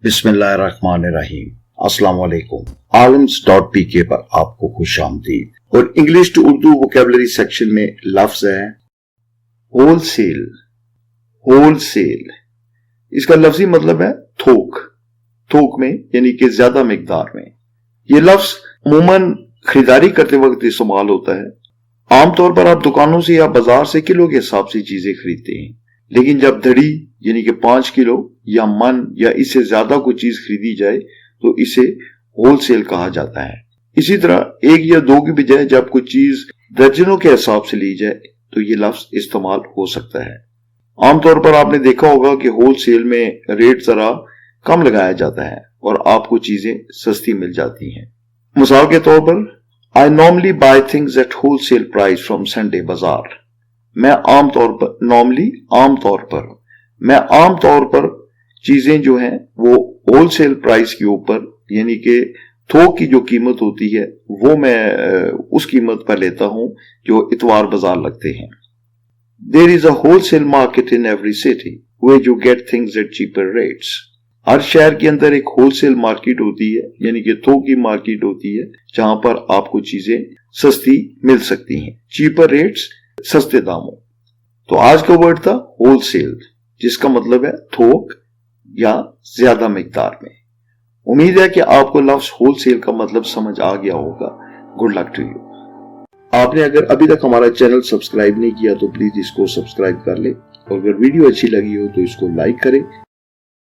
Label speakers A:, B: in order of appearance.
A: बिस्मिल्लाहिर्रहमानिर्रहीम। अस्सलाम वालेकुम। आलम्स.pk पर आपको खुश आमदीद। और English to Urdu vocabulary section में लफ्ज है होलसेल। होलसेल इसका लफ्जी मतलब है थोक, थोक में यानी कि ज्यादा मिकदार में। ये लफ्ज अमूमन खरीदारी करते वक्त इस्तेमाल होता है। आमतौर पर आप दुकानों से या बाजार से किलो के हिसाब से चीजें खरीदते हैं, लेकिन जब धड़ी यानी कि 5 किलो या मन या इससे ज्यादा कोई चीज खरीदी जाए तो इसे होलसेल कहा जाता है। इसी तरह 1 या 2 की बजाय जब कोई चीज दर्जनों के हिसाब से ली जाए तो ये लफ्ज इस्तेमाल हो सकता है। आमतौर पर आपने देखा होगा कि होलसेल में रेट जरा कम लगाया जाता है और आपको चीजें सस्ती मिल जाती हैं। मिसाल के तौर पर I normally buy things at wholesale price from Sunday बाजार। मैं आमतौर पर मैं आमतौर पर चीजें जो हैं वो होलसेल प्राइस के ऊपर यानी कि थोक की जो कीमत होती है वो मैं उस कीमत पर लेता हूं जो इतवार बाजार लगते हैं। There is a wholesale market in every city where you get things at cheaper rates। हर शहर के अंदर एक होलसेल मार्केट होती है यानी कि थोक की मार्केट होती है जहां पर आपको चीजें सस्ती मिल सकती हैं, चीपर रेट्स, सस्ते दामों। तो आज का वर्ड था होलसेल, जिसका मतलब है थोक या ज्यादा मिकदार में। उम्मीद है कि आपको लफ्ज होलसेल का मतलब समझ आ गया होगा। Good luck to you. आपने अगर अभी तक हमारा चैनल सब्सक्राइब नहीं किया तो प्लीज इसको सब्सक्राइब कर ले और अगर वीडियो अच्छी लगी हो तो इसको लाइक करें।